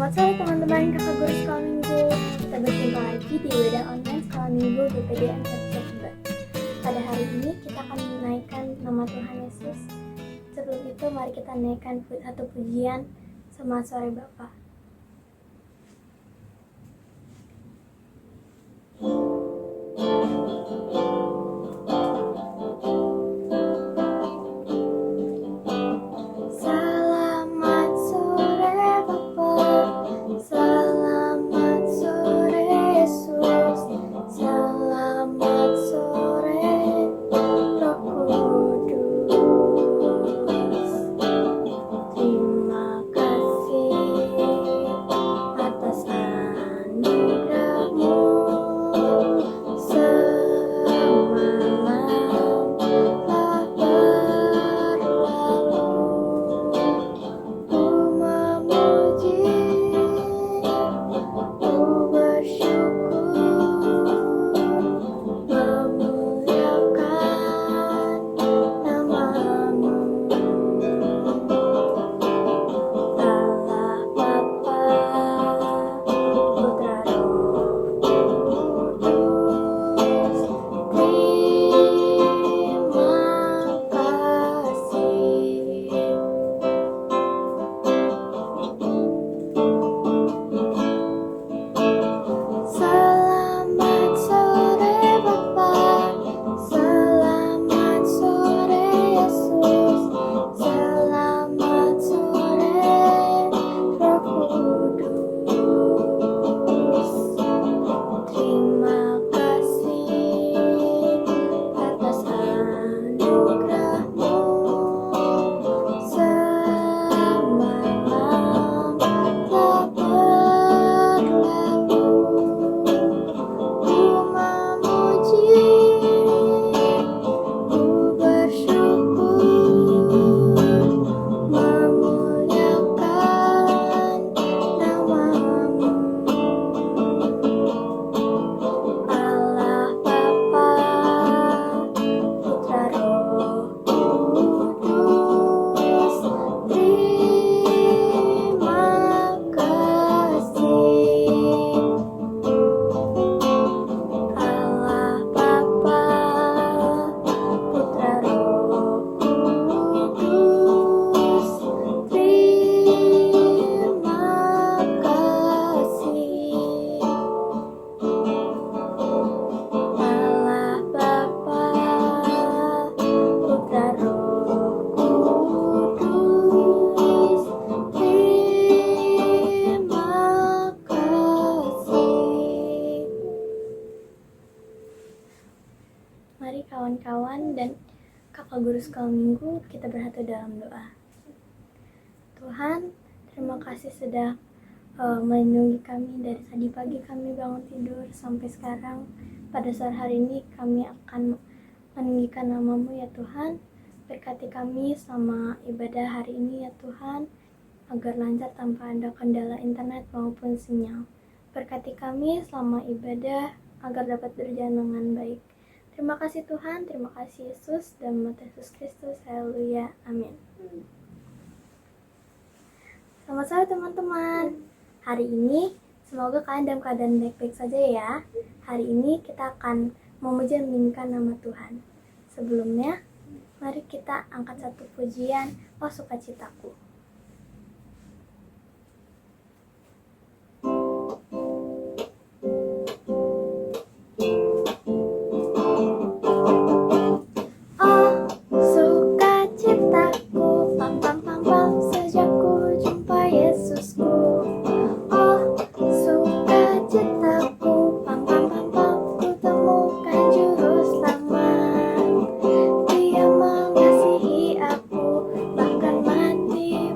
Selamat sore teman-teman kakak guru sekolah minggu. Kita berjumpa lagi di ibadah online sekolah minggu GPDM Jember. Pada hari ini kita akan menaikkan nama Tuhan Yesus. Sebelum itu mari kita naikkan satu pujian. Selamat sore Bapak. Mari kawan-kawan dan kakak guru sekolah minggu kita bersatu dalam doa. Tuhan, terima kasih sudah melindungi kami dari tadi pagi kami bangun tidur sampai sekarang. Pada sore hari ini kami akan meninggikan nama-Mu ya Tuhan. Berkati kami selama ibadah hari ini ya Tuhan, agar lancar tanpa ada kendala internet maupun sinyal. Berkati kami selama ibadah agar dapat berjalan dengan baik. Terima kasih Tuhan, terima kasih Yesus, dan nama Yesus Kristus, haleluya, amin. Selamat sore teman-teman. Hari ini semoga kalian dalam keadaan baik-baik saja ya. Hari ini kita akan memuji dan meninggikan nama Tuhan. Sebelumnya, mari kita angkat satu pujian, Oh Sukacitaku. Dia mengasihi aku, bahkan mati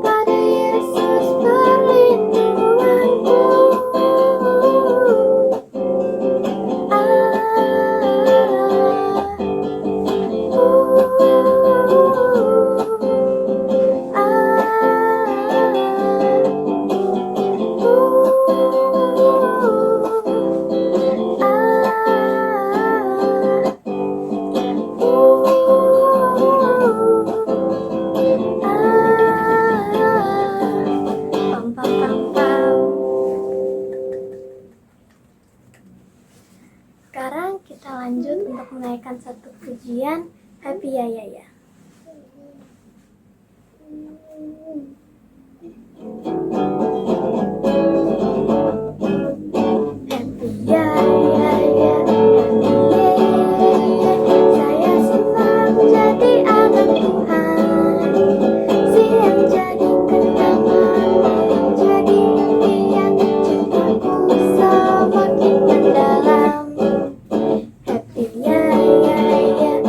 pada Yesus perlindunganku. Pam, pam, pam, pam. Sekarang kita lanjut untuk menaikkan satu pujian Happy Ya Ya Ya. Happy ya ya ya, happy ya ya ya. Saya senang jadi anak Tuhan. Siang jadi kenangan, malam jadi impian. Cintaku semakin mendalam. Happy ya ya ya,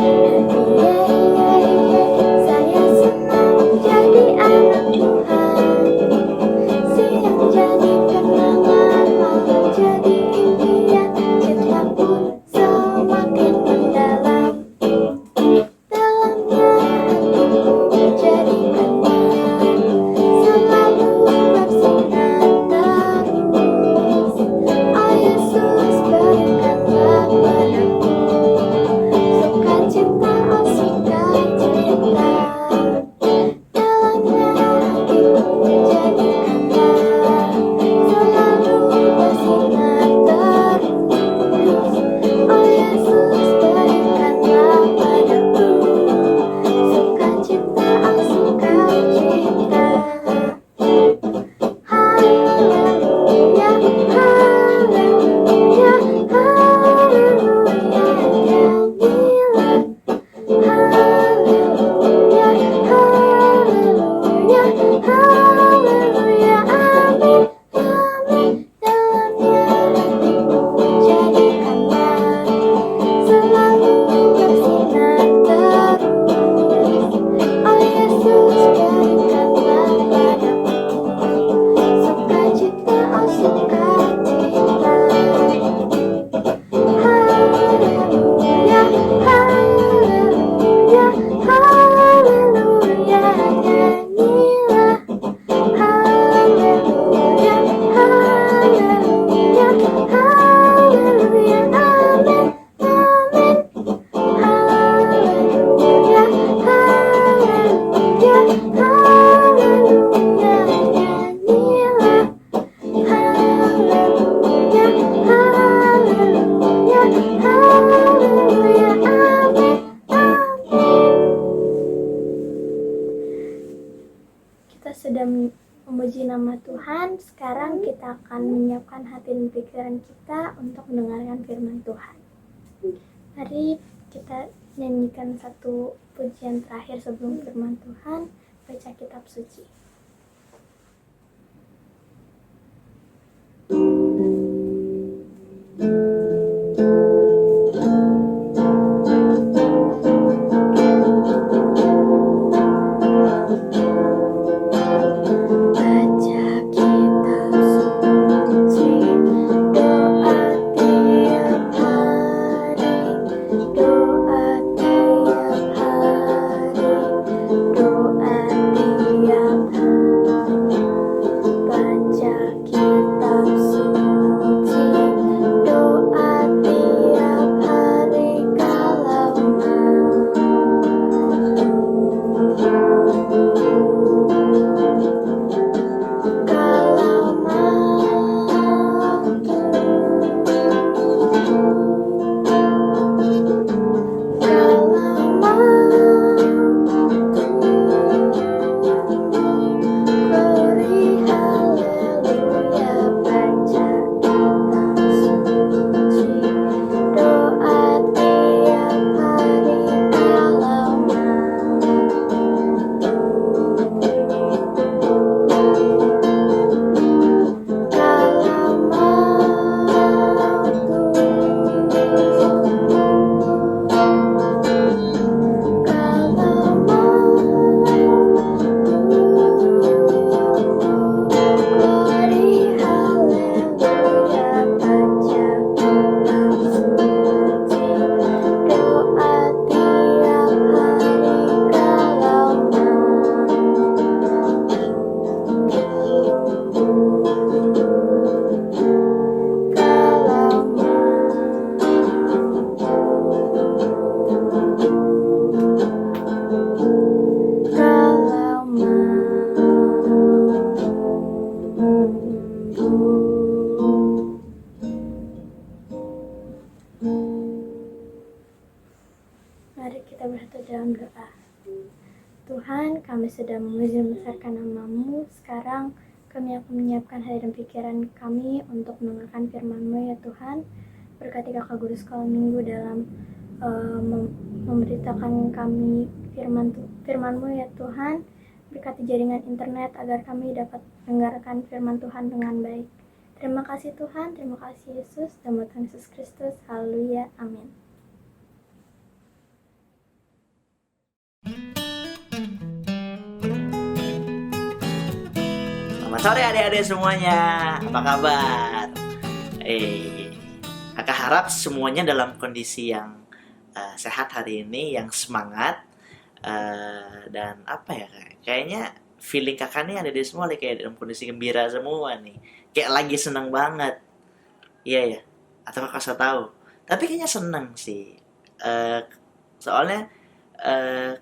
happy ya ya ya. Saya senang jadi anak Tuhan. Siang jadi kenangan, malam jadi impian. Cintaku semakin mendalam. Dalamnya hatiku jadi kenangan, selalu bersinar terus. Oh Yesus, berikanlah padaku sukacita, oh sukacita. Dalamnya hatiku jadi kenangan, selalu bersinar terus. Oh Yesus, berikanlah padaku sukacita, oh sukacita. Haleluya, haleluya, haleluya, nyanyilah. Haleluya, haleluya, haleluya, amin, amin. Dalamnya hatiku jadi kenangan, selalu bersinar terus. Oh Yesus, berikanlah padaku sukacita, oh sukacita. Haleluya, haleluya, haleluya, nyanyilah. Haleluya, haleluya, haleluya, amin, amin. Haleluya, haleluya, haleluya, nyanyilah. Haleluya, haleluya, haleluya, amin, amin. Kita sudah memuji nama Tuhan. Sekarang kita akan menyiapkan hati dan pikiran kita untuk mendengarkan firman Tuhan. Mari kita nyanyikan satu pujian terakhir sebelum firman Tuhan. Baca kitab suci. Baca kitab suci, doa tiap hari, doa tiap hari, doa tiap hari. Tuhan, kami sudah memuji dan membesarkan nama-Mu. Sekarang kami akan menyiapkan hati dan pikiran kami untuk mendengarkan firman-Mu ya Tuhan. Berkati kakak guru sekolah minggu dalam memberitakan kami firman-Mu ya Tuhan. Berkati jaringan internet agar kami dapat mendengarkan firman Tuhan dengan baik. Terima kasih Tuhan, terima kasih Yesus, dalam Tuhan Yesus Kristus. Haleluya, amin. Selamat sore adik-adik semuanya, apa kabar? Kakak harap semuanya dalam kondisi yang sehat hari ini, yang semangat, dan apa ya, kayaknya feeling kakak nih ada di semua nih, kayak dalam kondisi gembira semua nih, kayak lagi seneng banget, iya ya, atau kakak saya tahu, tapi kayaknya seneng sih, soalnya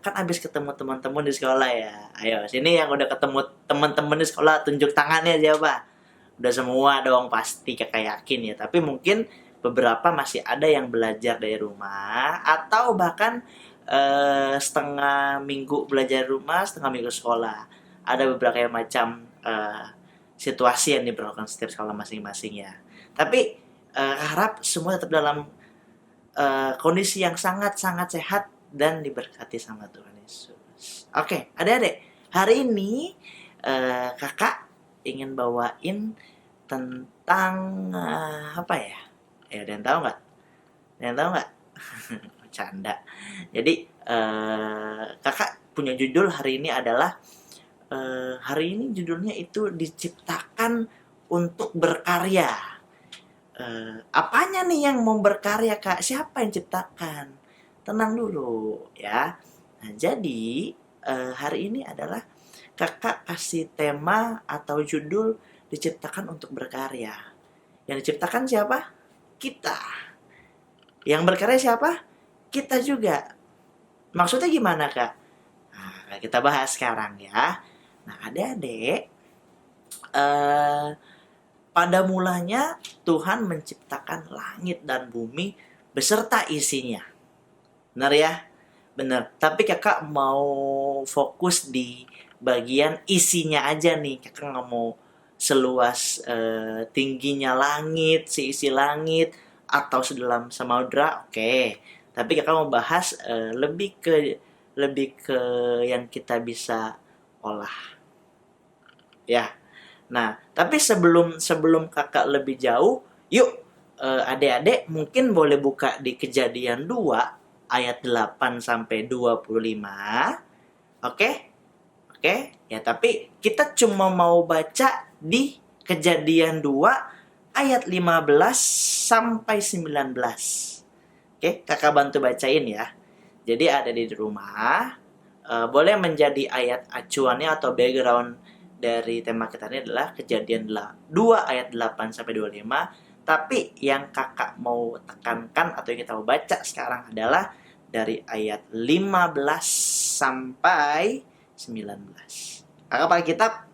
kan abis ketemu teman-teman di sekolah ya. Ayo, sini yang udah ketemu teman-teman di sekolah, tunjuk tangannya siapa? Udah semua dong pasti, kakak yakin ya. Tapi mungkin beberapa masih ada yang belajar dari rumah, atau bahkan setengah minggu belajar di rumah, setengah minggu sekolah. Ada beberapa macam situasi yang diperlakukan setiap sekolah masing-masing ya. Tapi harap semua tetap dalam kondisi yang sangat-sangat sehat dan diberkati sama Tuhan Yesus. Oke, adik-adik, hari ini kakak ingin bawain tentang apa ya? Ada yang tahu nggak? Ada yang tahu nggak? Bercanda. Jadi kakak punya judul hari ini adalah hari ini judulnya itu diciptakan untuk berkarya. Apanya nih yang mau berkarya, Kak? Siapa yang ciptakan? Tenang dulu ya. Nah, jadi hari ini adalah kakak kasih tema atau judul diciptakan untuk berkarya. Yang diciptakan siapa? Kita. Yang berkarya siapa? Kita juga. Maksudnya gimana, Kak? Nah, kita bahas sekarang ya. Nah, adik-adik, pada mulanya Tuhan menciptakan langit dan bumi beserta isinya. Benar ya? Benar. Tapi kakak mau fokus di bagian isinya aja nih. Kakak nggak mau seluas tingginya langit, seisi langit, atau sedalam samudra. Oke. Tapi kakak mau bahas lebih ke yang kita bisa olah. Ya. Nah, tapi sebelum kakak lebih jauh, yuk adik-adik mungkin boleh buka di Kejadian 2 ayat 8 sampai 25. Oke? Oke? Ya, tapi kita cuma mau baca di Kejadian 2 ayat 15 sampai 19. Oke, kakak bantu bacain ya. Jadi ada di rumah, boleh menjadi ayat acuannya atau background dari tema kita ini adalah Kejadian 2 ayat 8 sampai 25. Tapi yang kakak mau tekankan atau yang kita mau baca sekarang adalah dari ayat 15 sampai 19. Kakak pakai kitab,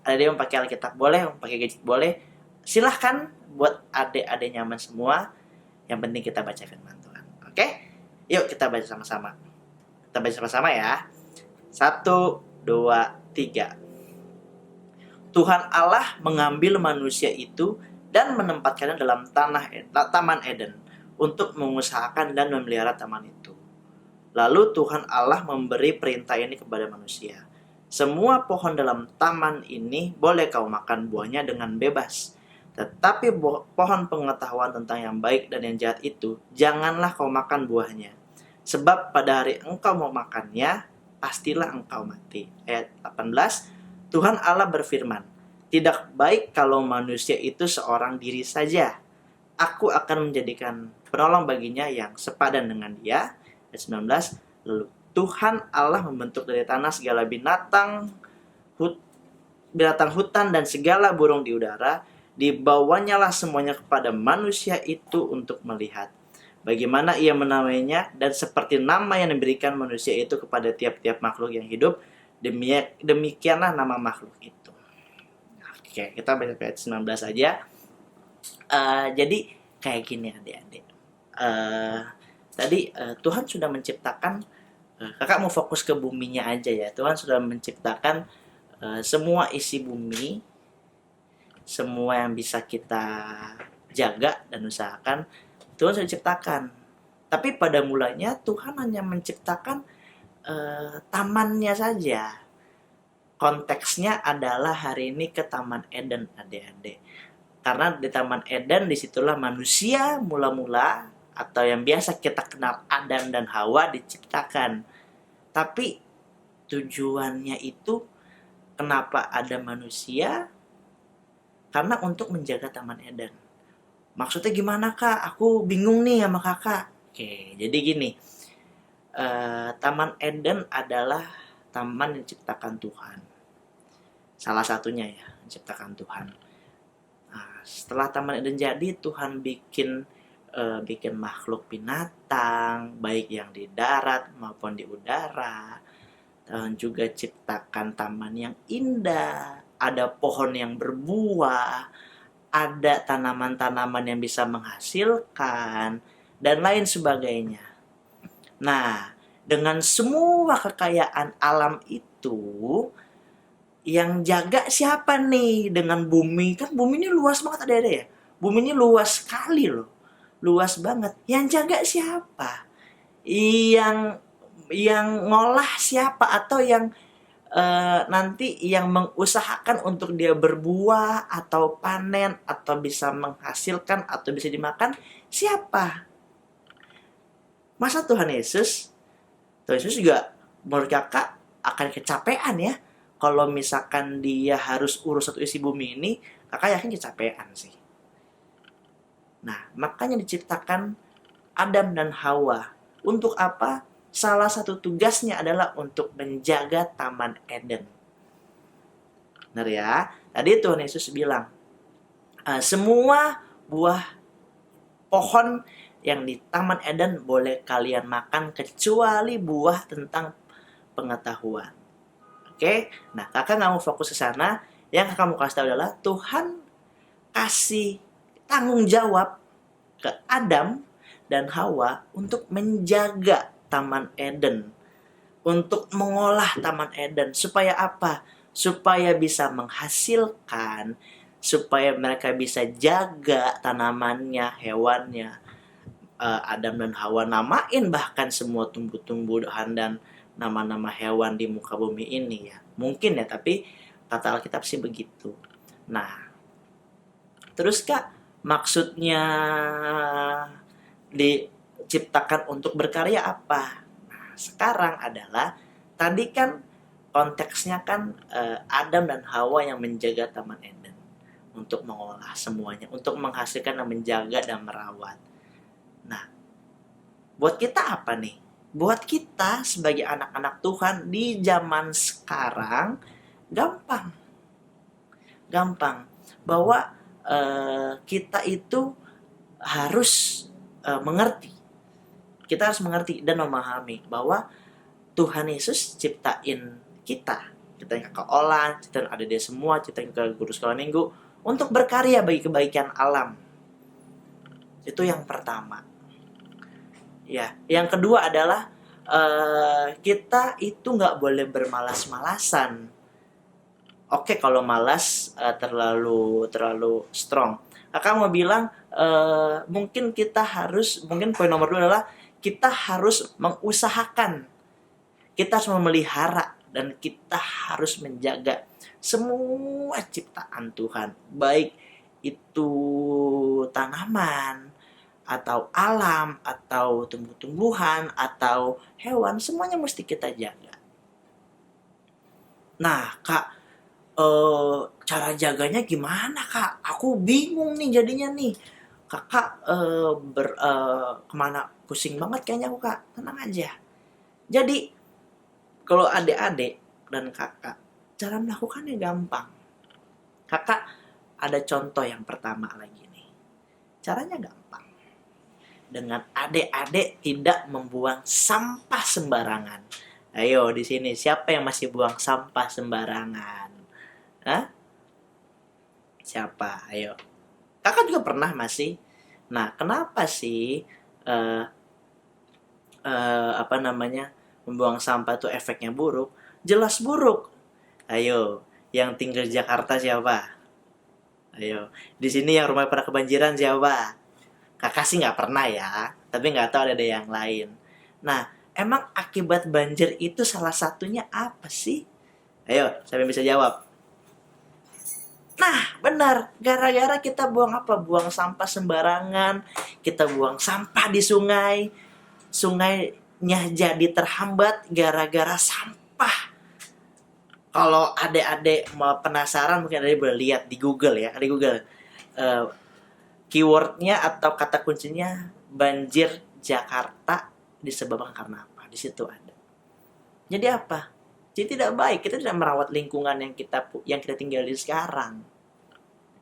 ada yang pakai Alkitab boleh, pakai gadget boleh. Silahkan, buat adik-adik nyaman semua. Yang penting kita baca firman Tuhan. Oke? Yuk kita baca sama-sama. Kita baca sama-sama ya. 1, 2, 3. Tuhan Allah mengambil manusia itu dan menempatkannya dalam Taman Eden untuk mengusahakan dan memelihara taman itu. Lalu Tuhan Allah memberi perintah ini kepada manusia. Semua pohon dalam taman ini boleh kau makan buahnya dengan bebas. Tetapi pohon pengetahuan tentang yang baik dan yang jahat itu, janganlah kau makan buahnya. Sebab pada hari engkau mau makannya, pastilah engkau mati. Ayat 18. Tuhan Allah berfirman, tidak baik kalau manusia itu seorang diri saja. Aku akan menjadikan penolong baginya yang sepadan dengan dia. Ayat 19. Lalu Tuhan Allah membentuk dari tanah segala binatang hutan dan segala burung di udara. Dibawanya lah semuanya kepada manusia itu untuk melihat bagaimana ia menamainya, dan seperti nama yang diberikan manusia itu kepada tiap-tiap makhluk yang hidup, demikianlah nama makhluk itu. Oke, kita baca ayat 19 aja. Jadi kayak gini adik-adik. Tadi Tuhan sudah menciptakan Kakak mau fokus ke buminya aja ya. Tuhan sudah menciptakan semua isi bumi, semua yang bisa kita jaga dan usahakan, Tuhan sudah ciptakan. Tapi pada mulanya Tuhan hanya menciptakan tamannya saja. Konteksnya adalah hari ini ke Taman Eden, adik-adik. Karena di Taman Eden disitulah manusia mula-mula atau yang biasa kita kenal Adam dan Hawa diciptakan. Tapi tujuannya itu kenapa ada manusia? Karena untuk menjaga Taman Eden. Maksudnya gimana kak? Aku bingung nih sama kakak. Oke, jadi gini. Taman Eden adalah taman yang diciptakan Tuhan. Salah satunya ya, diciptakan Tuhan. Nah, setelah Taman Eden jadi, Tuhan bikin makhluk binatang, baik yang di darat maupun di udara. Tuhan juga ciptakan taman yang indah, ada pohon yang berbuah, ada tanaman-tanaman yang bisa menghasilkan, dan lain sebagainya. Nah, dengan semua kekayaan alam itu, yang jaga siapa nih dengan bumi? Kan bumi ini luas banget ada ya. Bumi ini luas sekali loh. Luas banget. Yang jaga siapa? Yang ngolah siapa atau yang nanti yang mengusahakan untuk dia berbuah atau panen atau bisa menghasilkan atau bisa dimakan siapa? Masa Tuhan Yesus juga menurut kakak akan kecapean ya kalau misalkan dia harus urus satu isi bumi ini. Kakak yakin kecapean sih. Nah, makanya diciptakan Adam dan Hawa. Untuk apa? Salah satu tugasnya adalah untuk menjaga Taman Eden. Benar ya? Tadi Tuhan Yesus bilang, semua buah pohon yang di Taman Eden boleh kalian makan kecuali buah tentang pengetahuan. Oke? Nah, kakak nggak mau fokus ke sana. Yang kakak mau kasih tahu adalah Tuhan kasih tanggung jawab ke Adam dan Hawa untuk menjaga Taman Eden, untuk mengolah Taman Eden. Supaya apa? Supaya bisa menghasilkan, supaya mereka bisa jaga tanamannya, hewannya. Adam dan Hawa namain bahkan semua tumbuh-tumbuhan dan nama-nama hewan di muka bumi ini ya. Mungkin ya, tapi kata Alkitab sih begitu. Nah, terus kak, maksudnya diciptakan untuk berkarya apa? Nah, sekarang adalah tadi kan konteksnya kan Adam dan Hawa yang menjaga Taman Eden untuk mengolah semuanya, untuk menghasilkan dan menjaga dan merawat. Nah, buat kita apa nih? Buat kita sebagai anak-anak Tuhan di zaman sekarang gampang bahwa kita itu harus mengerti. Kita harus mengerti dan memahami bahwa Tuhan Yesus ciptain kita yang kakak Olan, ciptain ada dia semua, ciptain ke guru sekolah minggu untuk berkarya bagi kebaikan alam. Itu yang pertama. Ya, yang kedua adalah kita itu nggak boleh bermalas-malasan. Oke, kalau malas terlalu strong. Kakak mau bilang mungkin poin nomor 2 adalah kita harus mengusahakan, kita harus memelihara dan kita harus menjaga semua ciptaan Tuhan, baik itu tanaman atau alam atau tumbuh-tumbuhan atau hewan, semuanya mesti kita jaga. Nah kak, cara jaganya gimana kak? Aku bingung nih jadinya nih. Kakak kemana? Pusing banget kayaknya aku kak. Tenang aja. Jadi kalau adik-adik dan kakak, cara melakukannya gampang. Kakak ada contoh yang pertama lagi nih. Caranya gampang. Dengan adik-adik tidak membuang sampah sembarangan. Ayo di sini siapa yang masih buang sampah sembarangan? Hah? Siapa? Ayo. Kakak juga pernah masih. Nah, kenapa sih membuang sampah itu efeknya buruk? Jelas buruk. Ayo, yang tinggal di Jakarta siapa? Ayo, di sini yang rumah pernah kebanjiran siapa? Kakak sih nggak pernah ya, tapi nggak tahu ada yang lain. Nah, emang akibat banjir itu salah satunya apa sih? Ayo, siapa yang bisa jawab? Nah, benar. Gara-gara kita buang apa? Buang sampah sembarangan. Kita buang sampah di sungai. Sungainya jadi terhambat gara-gara sampah. Kalau adik-adik mau penasaran, mungkin adik boleh lihat di Google ya. Di Google. Eh, Keywordnya atau kata kuncinya banjir Jakarta disebabkan karena apa? Di situ ada. Jadi apa? Jadi tidak baik. Kita tidak merawat lingkungan yang kita tinggali sekarang.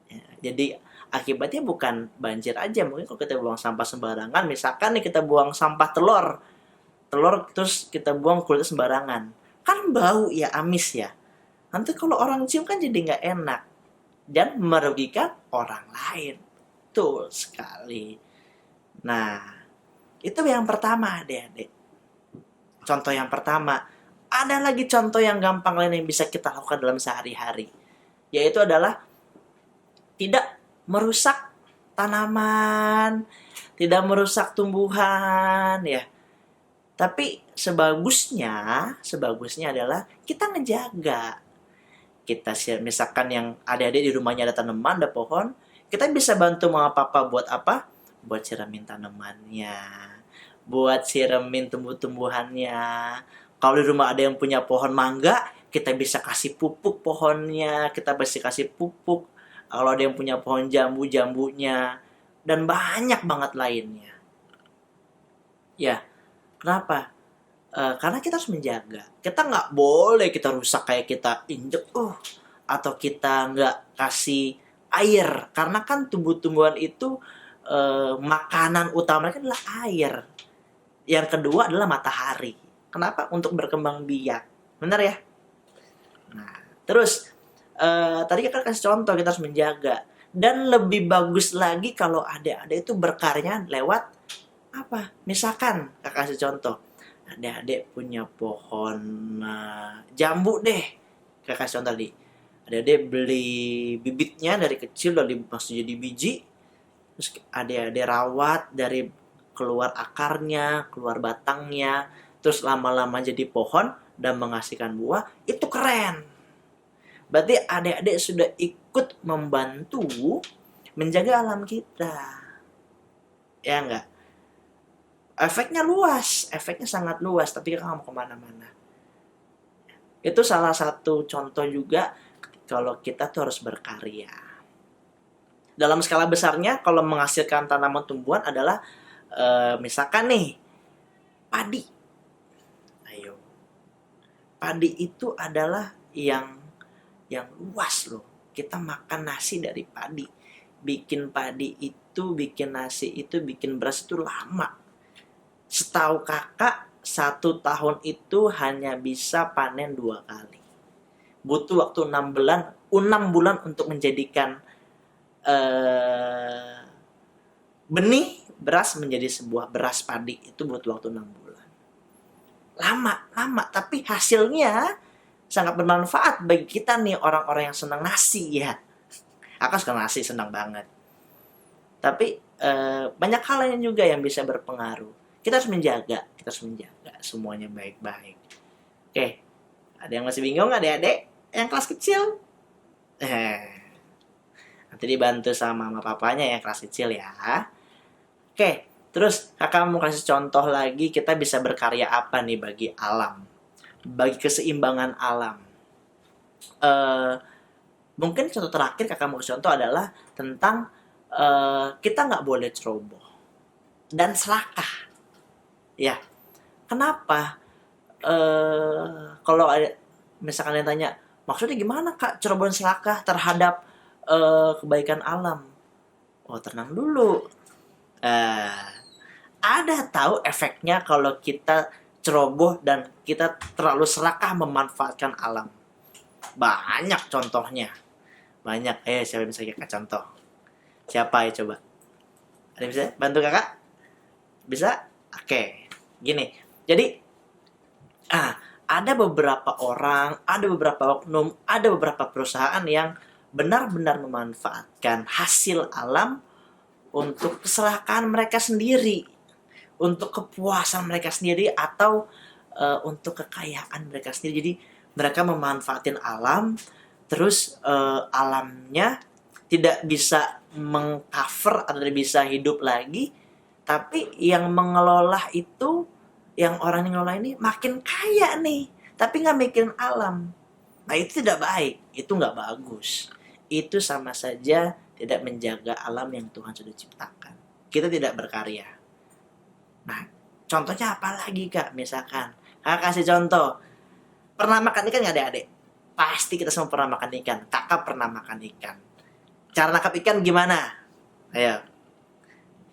Ya, jadi akibatnya bukan banjir aja. Mungkin kalau kita buang sampah sembarangan, misalkan nih kita buang sampah telur terus kita buang kulitnya sembarangan, kan bau ya, amis ya. Nanti kalau orang cium kan jadi nggak enak dan merugikan orang lain. Betul sekali. Nah, itu yang pertama, adik-adik. Contoh yang pertama. Ada lagi contoh yang gampang lain yang bisa kita lakukan dalam sehari-hari, yaitu adalah tidak merusak tanaman, tidak merusak tumbuhan ya. Tapi sebagusnya adalah kita ngejaga. Kita misalkan yang adik-adik di rumahnya ada tanaman, ada pohon, kita bisa bantu mama papa buat apa? Buat siramin tanamannya, buat siramin tumbuh-tumbuhannya. Kalau di rumah ada yang punya pohon mangga, kita bisa kasih pupuk pohonnya, kita bisa kasih pupuk. Kalau ada yang punya pohon jambunya, dan banyak banget lainnya. Ya, kenapa? Karena kita harus menjaga. Kita nggak boleh kita rusak kayak kita injek, atau kita nggak kasih air. Karena kan tumbuh-tumbuhan itu makanan utama mereka adalah air. Yang kedua adalah matahari. Kenapa? Untuk berkembang biak. Benar ya? Nah, terus tadi kita kasih contoh, kita harus menjaga. Dan lebih bagus lagi kalau adik-adik itu berkarya lewat apa? Misalkan, kakak kasih contoh. Adik-adik punya pohon jambu deh. Kakak kasih contoh tadi. Adik-adik beli bibitnya dari kecil, lalu dimasuk jadi biji. Terus adik-adik rawat dari keluar akarnya, keluar batangnya. Terus lama-lama jadi pohon dan menghasilkan buah, itu keren. Berarti adik-adik sudah ikut membantu menjaga alam kita. Ya enggak? Efeknya luas, efeknya sangat luas, tapi kita nggak mau kemana-mana. Itu salah satu contoh juga kalau kita tuh harus berkarya. Dalam skala besarnya, kalau menghasilkan tanaman tumbuhan adalah misalkan nih, padi. Padi itu adalah yang luas loh. Kita makan nasi dari padi. Bikin padi itu, bikin nasi itu, bikin beras itu lama. Setahu kakak, 1 tahun itu hanya bisa panen 2 kali. Butuh waktu 6 bulan untuk menjadikan benih beras menjadi sebuah beras padi. Itu butuh waktu 6 bulan. Lama, tapi hasilnya sangat bermanfaat bagi kita nih, orang-orang yang senang nasi ya. Aku suka nasi, senang banget. Tapi banyak hal lain juga yang bisa berpengaruh. Kita harus menjaga semuanya baik-baik. Oke, ada yang masih bingung adik-adik yang kelas kecil? Nanti dibantu sama mama papanya yang kelas kecil ya. Oke. Terus kakak mau kasih contoh lagi, kita bisa berkarya apa nih bagi alam, bagi keseimbangan alam. Mungkin contoh terakhir kakak mau kasih contoh adalah tentang kita nggak boleh ceroboh dan serakah. Ya, kenapa? Kalau misalkan yang tanya, maksudnya gimana kak ceroboh dan serakah terhadap kebaikan alam? Oh, tenang dulu. Ada tahu efeknya kalau kita ceroboh dan kita terlalu serakah memanfaatkan alam? Banyak contohnya. Banyak. Siapa yang bisa kakak contoh? Siapa ya coba? Ada yang bisa bantu kakak? Bisa? Oke. Gini. Jadi Ada beberapa orang, ada beberapa oknum, ada beberapa perusahaan yang benar-benar memanfaatkan hasil alam untuk keserakahan mereka sendiri, untuk kepuasan mereka sendiri, atau untuk kekayaan mereka sendiri. Jadi mereka memanfaatin alam, terus alamnya tidak bisa mengcover atau tidak bisa hidup lagi, tapi yang mengelola itu, yang orang yang ngelola ini makin kaya nih, tapi nggak mikirin alam. Nah itu tidak baik, itu nggak bagus. Itu sama saja tidak menjaga alam yang Tuhan sudah ciptakan. Kita tidak berkarya. Nah, contohnya apa lagi Kak? Misalkan, Kakak kasih contoh, pernah makan ikan nggak adik-adik? Pasti kita semua pernah makan ikan. Kakak pernah makan ikan. Cara nangkap ikan gimana? Ayo.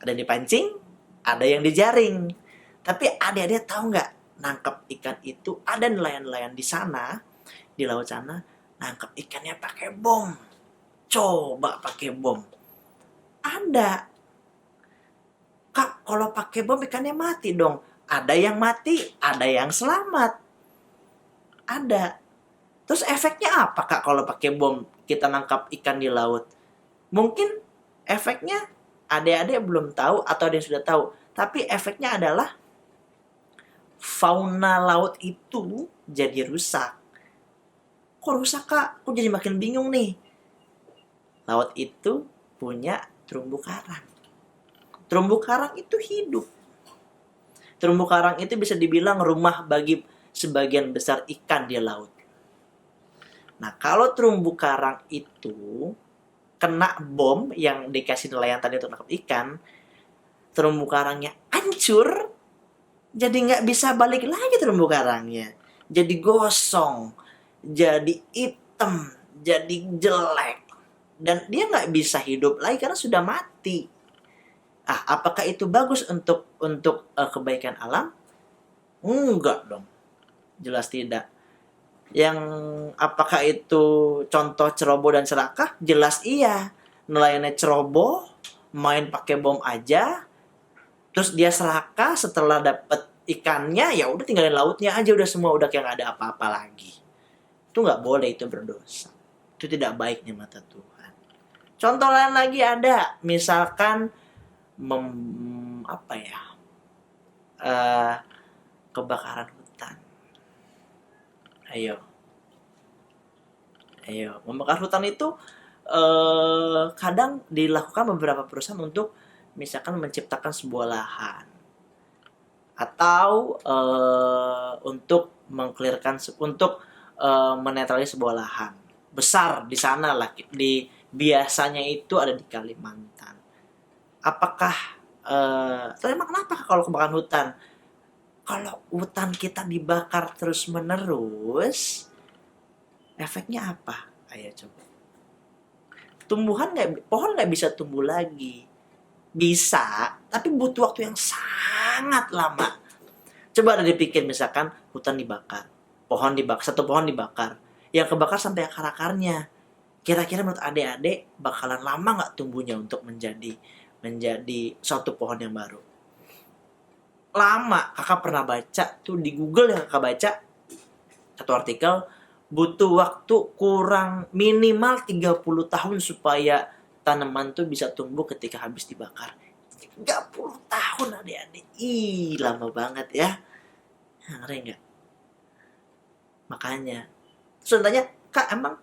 Ada yang dipancing, ada yang dijaring. Tapi adik-adik tahu nggak, nangkap ikan itu ada nelayan-nelayan di sana, di laut sana, nangkap ikannya pakai bom. Coba pakai bom. Ada. Kak, kalau pakai bom ikannya mati dong. Ada yang mati, ada yang selamat. Ada. Terus efeknya apa Kak kalau pakai bom kita nangkap ikan di laut? Mungkin efeknya adik-adik belum tahu atau ada yang sudah tahu. Tapi efeknya adalah fauna laut itu jadi rusak. Kok rusak Kak? Kok jadi makin bingung nih? Laut itu punya terumbu karang. Terumbu karang itu hidup. Terumbu karang itu bisa dibilang rumah bagi sebagian besar ikan di laut. Nah, kalau terumbu karang itu kena bom yang dikasih nelayan tadi untuk nangkap ikan, terumbu karangnya hancur, jadi nggak bisa balik lagi terumbu karangnya. Jadi gosong, jadi hitam, jadi jelek. Dan dia nggak bisa hidup lagi karena sudah mati. Apakah itu bagus untuk kebaikan alam? Enggak dong. Jelas tidak. Yang apakah itu contoh ceroboh dan serakah? Jelas iya. Nelayannya ceroboh, main pakai bom aja, terus dia serakah setelah dapat ikannya, ya udah tinggalin lautnya aja, udah semua udah kayak nggak ada apa-apa lagi. Itu nggak boleh, itu berdosa. Itu tidak baik di mata Tuhan. Contoh lain lagi ada, misalkan kebakaran hutan. Ayo, membakar hutan itu kadang dilakukan beberapa perusahaan untuk misalkan menciptakan sebuah lahan, atau untuk mengklirkan, untuk menetralisir sebuah lahan besar di sana lah. Biasanya itu ada di Kalimantan. Apakah emang kenapa kalau kebakaran hutan? Kalau hutan kita dibakar terus menerus, efeknya apa? Ayo coba. Pohon nggak bisa tumbuh lagi. Bisa, tapi butuh waktu yang sangat lama. Coba ada dipikir, misalkan hutan dibakar, satu pohon dibakar, yang kebakar sampai akar-akarnya. Kira-kira menurut adik-adik bakalan lama nggak tumbuhnya untuk menjadi suatu pohon yang baru? Lama. Kakak pernah baca tuh di Google, yang kakak baca satu artikel, butuh waktu kurang minimal 30 tahun supaya tanaman tuh bisa tumbuh ketika habis dibakar. 30 tahun adik-adik. Lama banget ya. Ngeri nggak? Makanya. Terus tanya, Kak emang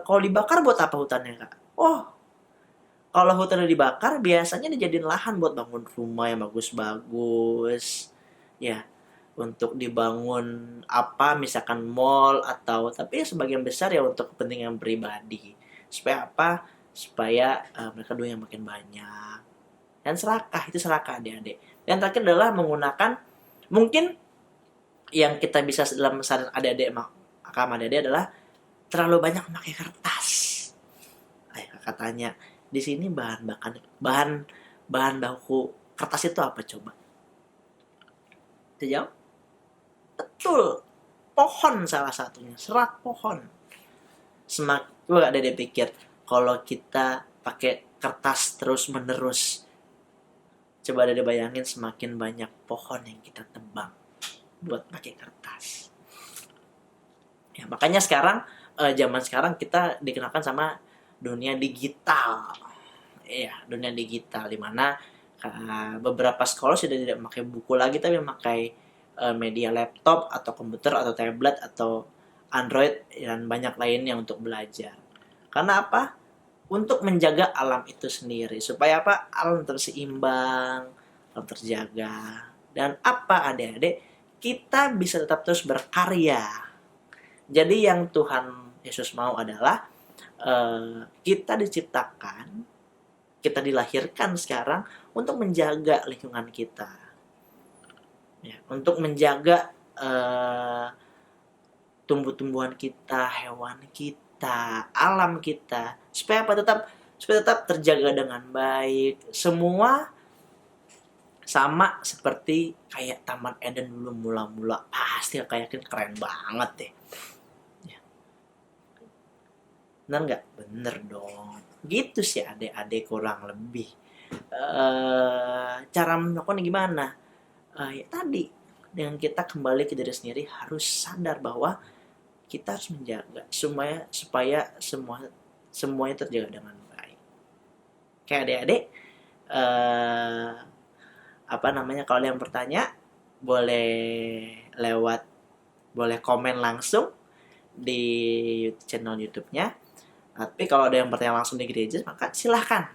kalau dibakar buat apa hutannya Kak? Kalau hutannya dibakar biasanya dijadiin lahan buat bangun rumah yang bagus-bagus. Ya, untuk dibangun misalkan mall, atau tapi sebagian besar ya untuk kepentingan pribadi. Supaya apa? Supaya mereka duit yang makin banyak. Dan serakah, itu serakah adik-adik. Yang terakhir adalah menggunakan, mungkin yang kita bisa dalam kesadaran adik-adik adalah terlalu banyak memakai kertas. Kakak tanya, di sini bahan baku kertas itu apa coba? Dijawab? Betul. Pohon salah satunya, serat pohon. Gue ada pikir, kalau kita pakai kertas terus menerus, coba ada dibayangin semakin banyak pohon yang kita tebang. buat pakai kertas. Ya, makanya sekarang zaman sekarang kita dikenalkan sama dunia digital. Iya, dunia digital di mana beberapa sekolah sudah tidak memakai buku lagi tapi memakai media laptop atau komputer atau tablet atau Android dan banyak lainnya untuk belajar. Karena apa? Untuk menjaga alam itu sendiri supaya apa? Alam terseimbang, alam terjaga. Dan apa adik-adik? Kita bisa tetap terus berkarya. Jadi yang Tuhan Yesus mau adalah kita diciptakan, kita dilahirkan sekarang untuk menjaga lingkungan kita, ya, untuk menjaga tumbuh-tumbuhan kita, hewan kita, alam kita, supaya apa? Supaya tetap terjaga dengan baik. Semua sama seperti kayak Taman Eden dulu mula-mula, pasti kayaknya keren banget deh. Bener nggak? Bener dong. Gitu sih adik-adik kurang lebih. Cara melakukan gimana? Ya tadi, dengan kita kembali ke diri sendiri harus sadar bahwa kita harus menjaga supaya semuanya terjaga dengan baik. Kayak adik-adik, kalau ada yang bertanya boleh komen langsung di channel YouTube-nya. Tapi kalau ada yang bertanya langsung di gereja, maka silahkan.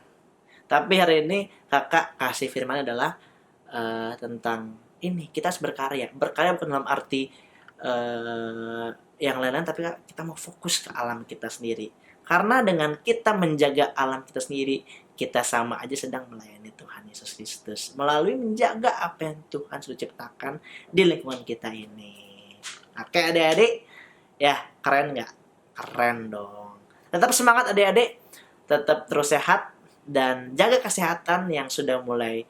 Tapi hari ini kakak kasih firman adalah tentang ini, kita harus berkarya. Berkarya bukan dalam arti yang lain-lain, tapi kita mau fokus ke alam kita sendiri. Karena dengan kita menjaga alam kita sendiri, kita sama aja sedang melayani Tuhan Yesus Kristus. Melalui menjaga apa yang Tuhan sudah ciptakan di lingkungan kita ini. Oke adik-adik, ya keren nggak? Keren dong. Tetap semangat adik-adik, tetap terus sehat, dan jaga kesehatan yang sudah mulai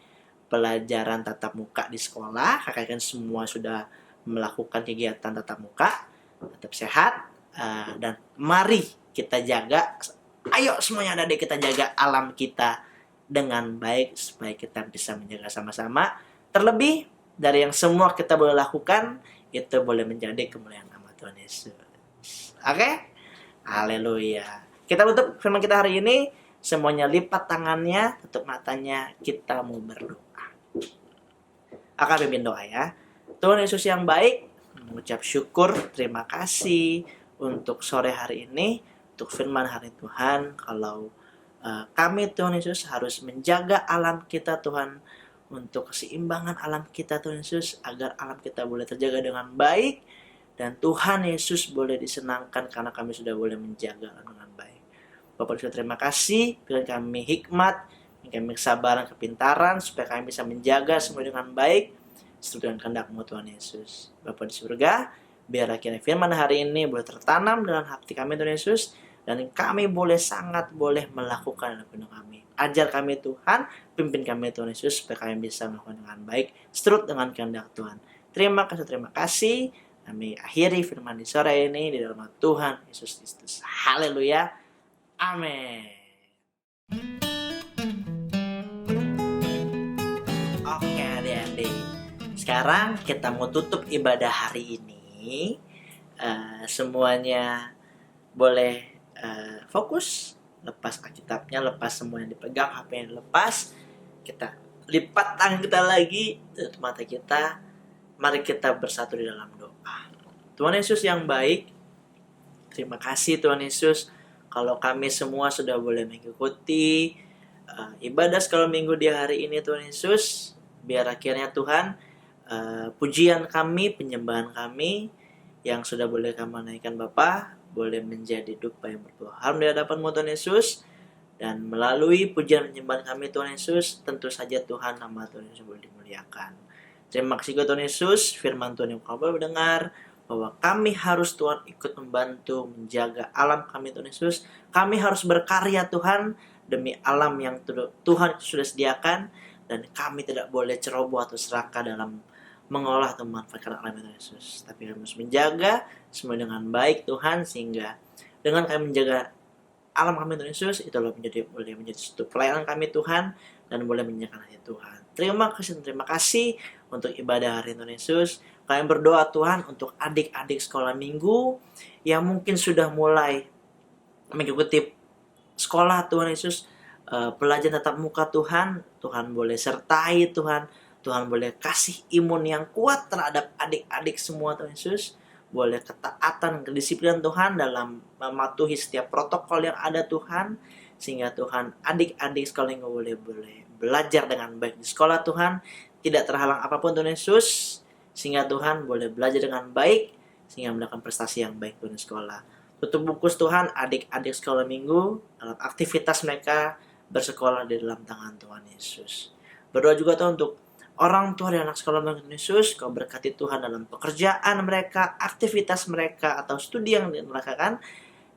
pelajaran tatap muka di sekolah. Kakak kan semua sudah melakukan kegiatan tatap muka. Tetap sehat, dan mari kita jaga, ayo semuanya adik-adik kita jaga alam kita dengan baik, supaya kita bisa menjaga sama-sama. Terlebih dari yang semua kita boleh lakukan, itu boleh menjadi kemuliaan nama Tuhan Yesus. Oke? Haleluya. Kita tutup firman kita hari ini. Semuanya lipat tangannya, tutup matanya, kita mau berdoa. Akan pimpin doa ya. Tuhan Yesus yang baik, mengucap syukur, terima kasih untuk sore hari ini, untuk firman hari Tuhan. Kalau kami Tuhan Yesus harus menjaga alam kita Tuhan, untuk keseimbangan alam kita Tuhan Yesus, agar alam kita boleh terjaga dengan baik. Dan Tuhan Yesus boleh disenangkan karena kami sudah boleh menjaga dengan baik. Bapak Yesus terima kasih, berikan kami hikmat, berikan kami kesabaran, kepintaran, supaya kami bisa menjaga semua dengan baik, sesuai dengan kehendak-Mu Tuhan Yesus. Bapak di surga, biar akhirnya firman hari ini boleh tertanam dalam hati kami Tuhan Yesus, dan kami sangat boleh melakukan dalam hidup kami. Ajar kami Tuhan, pimpin kami Tuhan Yesus, supaya kami bisa melakukan dengan baik, seturut dengan kehendak Tuhan. Terima kasih. Kami akhiri firman di sore ini di dalam nama Tuhan Yesus Kristus. Haleluya. Amin. Oke adik-adik, sekarang kita mau tutup ibadah hari ini. Semuanya boleh fokus, lepas Alkitabnya, lepas semua yang dipegang, HP yang dilepas. Kita lipat tangan kita lagi, tutup mata kita. Mari kita bersatu di dalam doa. Tuhan Yesus yang baik, terima kasih Tuhan Yesus, kalau kami semua sudah boleh mengikuti ibadah sekolah minggu di hari ini Tuhan Yesus. Biar akhirnya Tuhan, pujian kami, penyembahan kami yang sudah boleh kami naikkan Bapa, boleh menjadi dupa yang bertuhan di hadapan-Mu Tuhan Yesus. Dan melalui pujian penyembahan kami Tuhan Yesus, tentu saja Tuhan, nama Tuhan Yesus boleh dimuliakan. Terima kasih Tuhan Yesus, firman Tuhan yang kami boleh mendengar, bahwa kami harus Tuhan ikut membantu menjaga alam kami Tuhan Yesus. Kami harus berkarya Tuhan demi alam yang Tuhan sudah sediakan, dan kami tidak boleh ceroboh atau serakah dalam mengolah atau memanfaatkan alam Tuhan Yesus. Tapi kami harus menjaga semua dengan baik Tuhan, sehingga dengan kami menjaga alam kami Tuhan Yesus, itu boleh menjadi suatu pelayanan kami Tuhan, dan boleh menyenangkan hati Tuhan. Terima kasih untuk ibadah hari Tuhan Yesus. Kami berdoa Tuhan untuk adik-adik sekolah minggu yang mungkin sudah mulai mengikuti sekolah Tuhan Yesus, pelajaran tatap muka Tuhan. Tuhan boleh sertai Tuhan. Tuhan boleh kasih imun yang kuat terhadap adik-adik semua Tuhan Yesus. Boleh ketaatan, kedisiplinan Tuhan dalam mematuhi setiap protokol yang ada Tuhan. Sehingga Tuhan adik-adik sekolah minggu boleh belajar dengan baik di sekolah Tuhan. Tidak terhalang apapun Tuhan Yesus. Sehingga Tuhan boleh belajar dengan baik. Sehingga mendapatkan prestasi yang baik Tuhan di sekolah. Tutup bungkus Tuhan adik-adik sekolah minggu dalam aktivitas mereka bersekolah di dalam tangan Tuhan Yesus. Berdoa juga Tuhan untuk orang tua dan anak sekolah Tuhan Yesus. Kau berkati Tuhan dalam pekerjaan mereka, aktivitas mereka, atau studi yang mereka lakukan.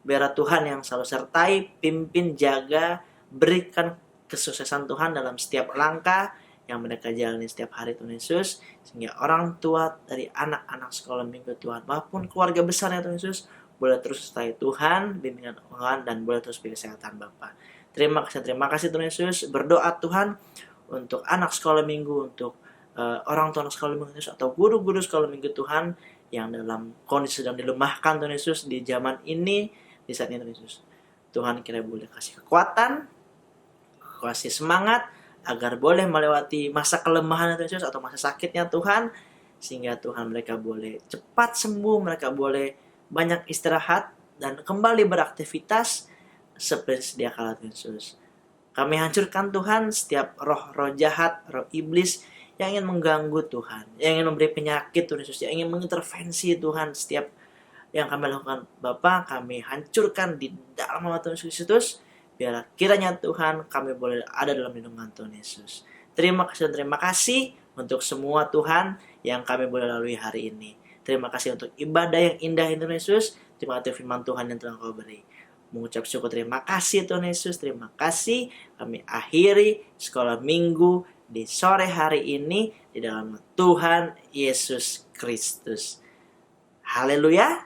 Biar Tuhan yang selalu sertai, pimpin, jaga, berikan kesuksesan Tuhan dalam setiap langkah yang mereka jalani setiap hari Tuhan Yesus. Sehingga orang tua dari anak-anak sekolah minggu Tuhan maupun keluarga besarnya Tuhan Yesus boleh terus sertai Tuhan, bimbingan Tuhan, dan boleh terus beri kesehatan Bapa. Terima kasih Tuhan Yesus. Berdoa Tuhan untuk anak sekolah minggu, untuk orang tua anak sekolah minggu Yesus, atau guru-guru sekolah minggu Tuhan yang dalam kondisi sedang dilemahkan Tuhan Yesus di zaman ini, di saat ini Tuhan Yesus. Tuhan kira boleh kasih kekuatan, kasih semangat, agar boleh melewati masa kelemahan Tuhan Yesus atau masa sakitnya Tuhan, sehingga Tuhan mereka boleh cepat sembuh, mereka boleh banyak istirahat dan kembali beraktivitas seperti sedia kala Tuhan Yesus. Kami hancurkan Tuhan setiap roh-roh jahat, roh iblis yang ingin mengganggu Tuhan, yang ingin memberi penyakit Tuhan Yesus, yang ingin mengintervensi Tuhan setiap yang kami lakukan Bapa. Kami hancurkan di dalam nama Tuhan Yesus Kristus. Biar kiranya Tuhan kami boleh ada dalam lindungan Tuhan Yesus. Terima kasih dan terima kasih untuk semua Tuhan yang kami boleh lalui hari ini. Terima kasih untuk ibadah yang indah Tuhan Yesus. Terima kasih firman Tuhan yang telah Kau beri. Mengucap syukur terima kasih Tuhan Yesus. Terima kasih. Kami akhiri sekolah minggu di sore hari ini di dalam Tuhan Yesus Kristus. Haleluya.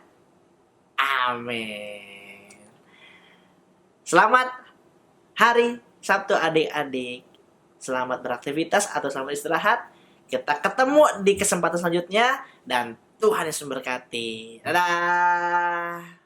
Amin. Selamat hari Sabtu adik-adik. Selamat beraktivitas atau selamat istirahat. Kita ketemu di kesempatan selanjutnya dan Tuhan Yesus memberkati. Dadah.